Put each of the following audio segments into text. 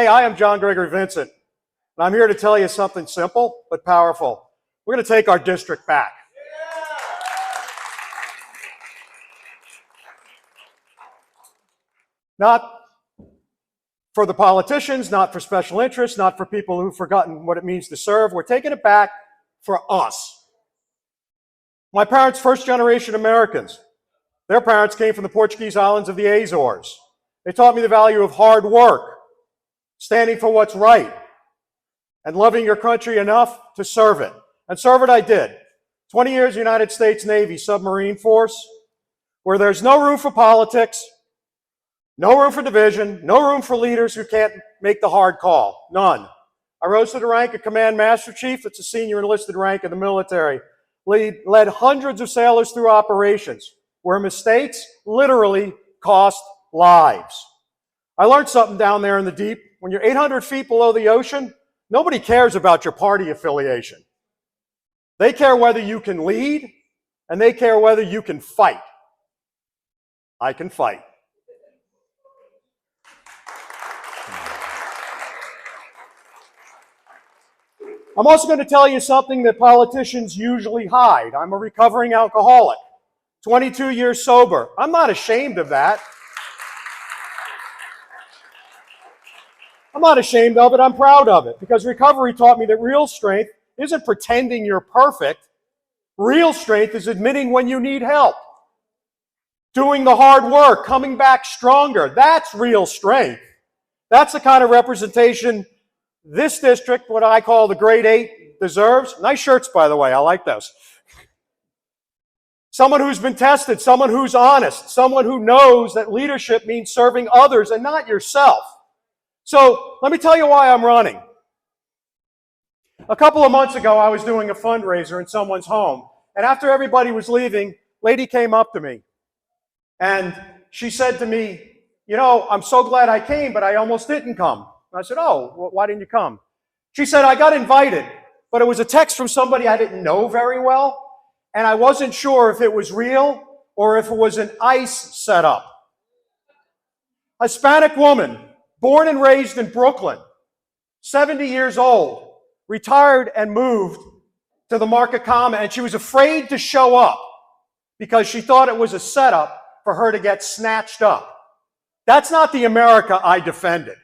Hey, I am John Gregory Vincent, and I'm here to tell you something simple but powerful. We're going to take our district back. Not for the politicians, not for special interests, not for people who've forgotten what it means to serve. We're taking it back for us. My parents, first-generation Americans. Their parents came from the Portuguese islands of the Azores. They taught me the value of hard work, standing for what's right, and loving your country enough to serve it. And serve it I did. 20 years United States Navy submarine force, where there's no room for politics, no room for division, no room for leaders who can't make the hard call. None. I rose to the rank of Command Master Chief. It's a senior enlisted rank in the military. Led hundreds of sailors through operations where mistakes literally cost lives. I learned something down there in the deep. When you're 800 feet below the ocean, nobody cares about your party affiliation. They care whether you can lead, and they care whether you can fight. I can fight. I'm also going to tell you something that politicians usually hide. I'm a recovering alcoholic, 22 years sober. I'm not ashamed of that. I'm not ashamed of it, I'm proud of it, because recovery taught me that real strength isn't pretending you're perfect. Real strength is admitting when you need help, doing the hard work, coming back stronger. That's real strength. That's the kind of representation this district, what I call the Grade 8, deserves. Nice shirts, by the way, I like those. Someone who's been tested, someone who's honest, someone who knows that leadership means serving others and not yourself. So let me tell you why I'm running. A couple of months ago, I was doing a fundraiser in someone's home. And after everybody was leaving, a lady came up to me. And she said to me, you know, I'm so glad I came, but I almost didn't come. And I said, oh, why didn't you come? She said, I got invited, but it was a text from somebody I didn't know very well. And I wasn't sure if it was real or if it was an ICE setup. Hispanic woman, born and raised in Brooklyn, 70 years old, retired and moved to the Market Common, and she was afraid to show up because she thought it was a setup for her to get snatched up. That's not the America I defended.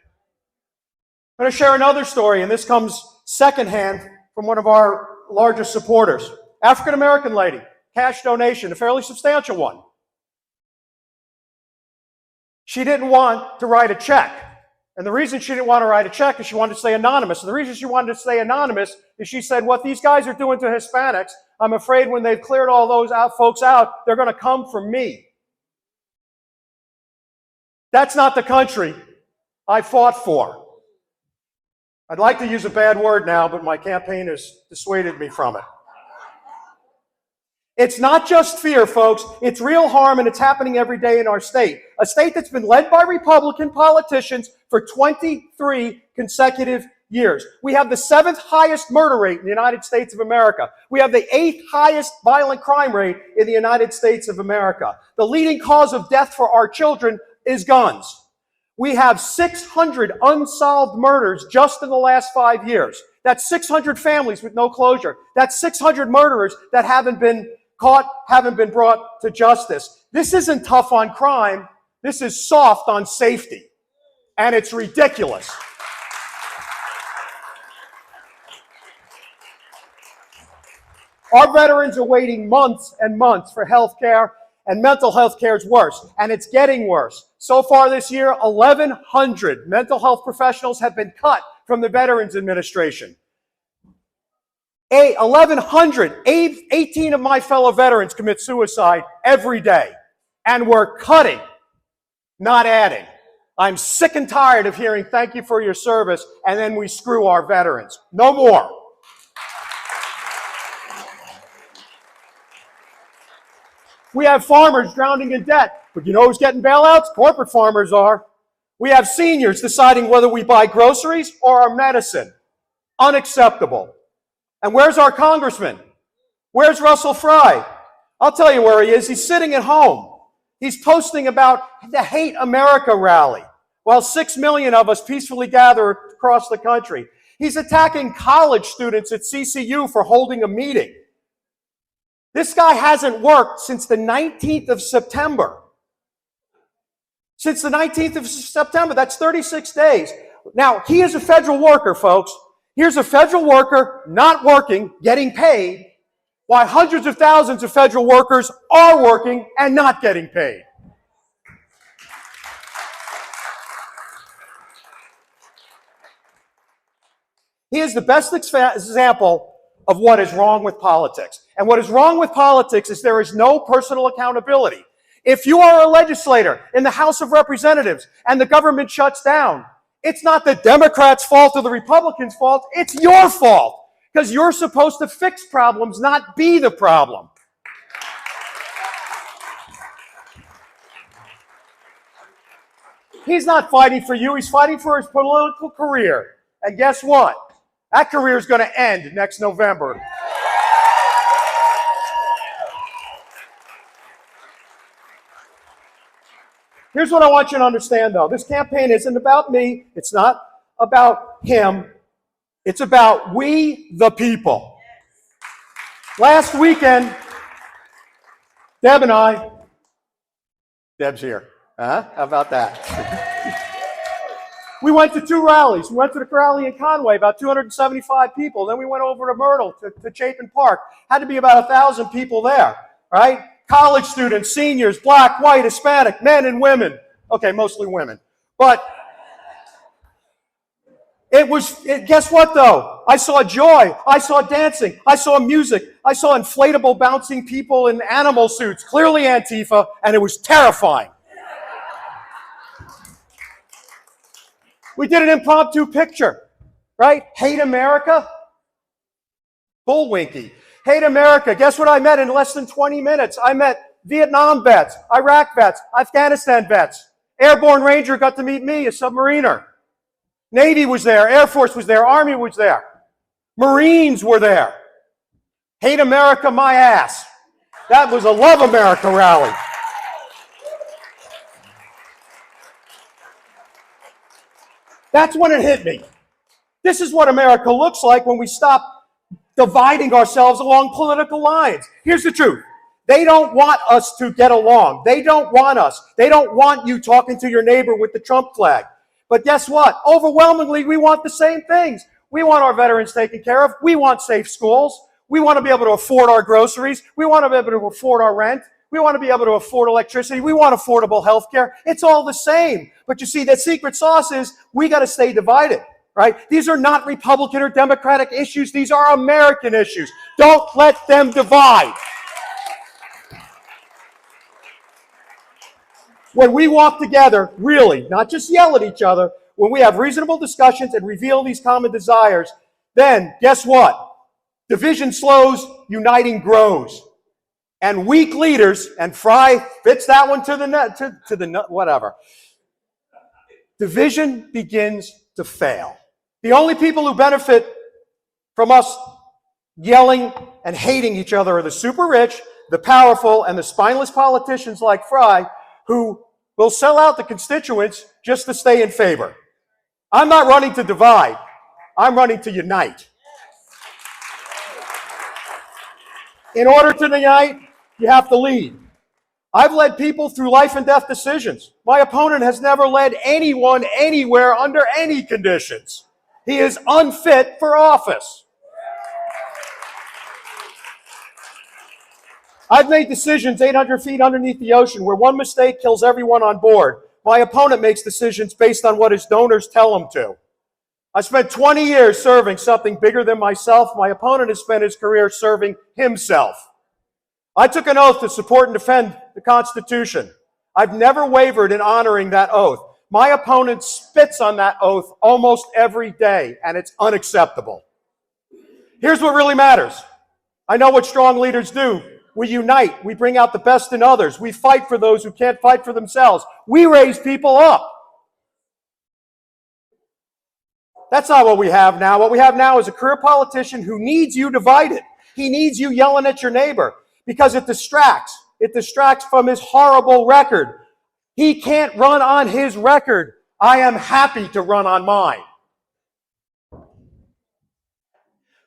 I'm going to share another story, and this comes secondhand from one of our largest supporters. African-American lady, cash donation, a fairly substantial one. She didn't want to write a check. And the reason she didn't want to write a check is she wanted to stay anonymous. And the reason she wanted to stay anonymous is she said, what these guys are doing to Hispanics, I'm afraid when they've cleared all those folks out, they're going to come for me. That's not the country I fought for. I'd like to use a bad word now, but my campaign has dissuaded me from it. It's not just fear, folks. It's real harm, and it's happening every day in our state. A state that's been led by Republican politicians for 23 consecutive years. We have the 7th highest murder rate in the United States of America. We have the 8th highest violent crime rate in the United States of America. The leading cause of death for our children is guns. We have 600 unsolved murders just in the last 5 years. That's 600 families with no closure. That's 600 murderers that haven't been caught, haven't been brought to justice. This isn't tough on crime. This is soft on safety. And it's ridiculous. Our veterans are waiting months and months for health care, and mental health care is worse, and it's getting worse. So far this year, 1,100 mental health professionals have been cut from the Veterans Administration. 1,100, 18 of my fellow veterans commit suicide every day, and we're cutting, not adding. I'm sick and tired of hearing thank you for your service, and then we screw our veterans. No more. We have farmers drowning in debt, but you know who's getting bailouts? Corporate farmers are. We have seniors deciding whether we buy groceries or our medicine. Unacceptable. And where's our congressman? Where's Russell Fry? I'll tell you where he is. He's sitting at home. He's posting about the Hate America rally. while 6 million of us peacefully gather across the country. He's attacking college students at CCU for holding a meeting. This guy hasn't worked since the 19th of September. Since the 19th of September, that's 36 days. Now, he is a federal worker, folks. Here's a federal worker not working, getting paid, while hundreds of thousands of federal workers are working and not getting paid. He is the best example of what is wrong with politics. And what is wrong with politics is there is no personal accountability. If you are a legislator in the House of Representatives and the government shuts down, it's not the Democrats' fault or the Republicans' fault, it's your fault. Because you're supposed to fix problems, not be the problem. He's not fighting for you, he's fighting for his political career. And guess what? That career is going to end next November. Here's what I want you to understand, though. This campaign isn't about me. It's not about him. It's about we, the people. Last weekend, Deb and I, Deb's here. How about that? We went to 2 rallies. We went to the rally in Conway, about 275 people. Then we went over to Myrtle, to Chapin Park. Had to be about 1,000 people there, right? College students, seniors, black, white, Hispanic, men and women. Okay, mostly women. But guess what though? I saw joy. I saw dancing. I saw music. I saw inflatable bouncing people in animal suits, clearly Antifa, and it was terrifying. We did an impromptu picture, right? Hate America? Bullwinky. Hate America. Guess what I met in less than 20 minutes? I met Vietnam vets, Iraq vets, Afghanistan vets. Airborne Ranger got to meet me, a submariner. Navy was there, Air Force was there, Army was there. Marines were there. Hate America, my ass. That was a Love America rally. That's when it hit me. This is what America looks like when we stop dividing ourselves along political lines. Here's the truth. They don't want us to get along. They don't want us. They don't want you talking to your neighbor with the Trump flag. But guess what? Overwhelmingly, we want the same things. We want our veterans taken care of. We want safe schools. We want to be able to afford our groceries. We want to be able to afford our rent. We want to be able to afford electricity. We want affordable health care. It's all the same. But you see, the secret sauce is we got to stay divided, right? These are not Republican or Democratic issues. These are American issues. Don't let them divide. When we walk together, really, not just yell at each other, when we have reasonable discussions and reveal these common desires, then guess what? Division slows, uniting grows. And weak leaders, and Fry fits that one to the nut, whatever. Division begins to fail. The only people who benefit from us yelling and hating each other are the super rich, the powerful, and the spineless politicians like Fry, who will sell out the constituents just to stay in favor. I'm not running to divide. I'm running to unite. In order to unite, you have to lead. I've led people through life and death decisions. My opponent has never led anyone anywhere under any conditions. He is unfit for office. I've made decisions 800 feet underneath the ocean where one mistake kills everyone on board. My opponent makes decisions based on what his donors tell him to. I spent 20 years serving something bigger than myself. My opponent has spent his career serving himself. I took an oath to support and defend the Constitution. I've never wavered in honoring that oath. My opponent spits on that oath almost every day, and it's unacceptable. Here's what really matters. I know what strong leaders do. We unite. We bring out the best in others. We fight for those who can't fight for themselves. We raise people up. That's not what we have now. What we have now is a career politician who needs you divided. He needs you yelling at your neighbor because it distracts. It distracts from his horrible record. He can't run on his record. I am happy to run on mine.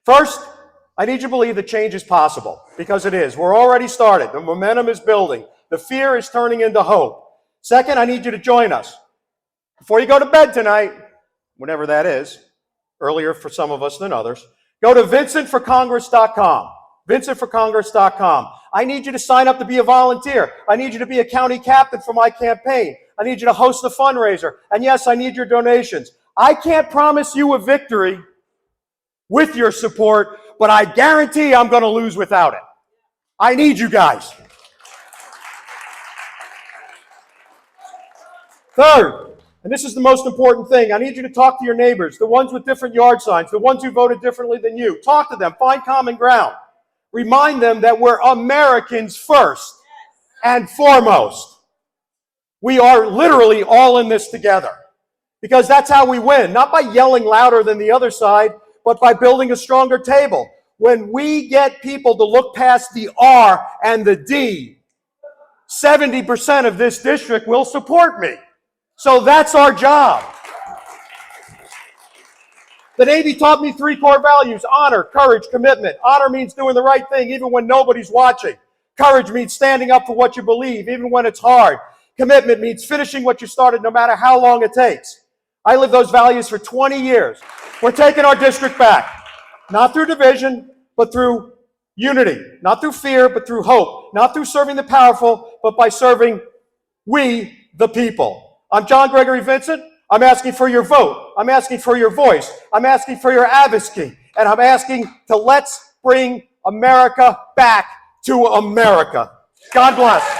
First, I need you to believe that change is possible, because it is. We're already started. The momentum is building. The fear is turning into hope. Second, I need you to join us. Before you go to bed tonight, whenever that is, earlier for some of us than others, go to vincentforcongress.com. vincentforcongress.com. I need you to sign up to be a volunteer. I need you to be a county captain for my campaign. I need you to host a fundraiser. And yes, I need your donations. I can't promise you a victory with your support, but I guarantee I'm going to lose without it. I need you guys. Third, and this is the most important thing, I need you to talk to your neighbors, the ones with different yard signs, the ones who voted differently than you. Talk to them. Find common ground. Remind them that we're Americans first and foremost. We are literally all in this together, because that's how we win, not by yelling louder than the other side, but by building a stronger table. When we get people to look past the R and the D, 70% of this district will support me. So that's our job. The Navy taught me 3 core values: honor, courage, commitment. Honor means doing the right thing even when nobody's watching. Courage means standing up for what you believe even when it's hard. Commitment means finishing what you started no matter how long it takes. I lived those values for 20 years. We're taking our district back, not through division, but through unity. Not through fear, but through hope. Not through serving the powerful, but by serving we, the people. I'm John Gregory Vincent. I'm asking for your vote. I'm asking for your voice. I'm asking for your advocacy. And I'm asking to let's bring America back to America. God bless.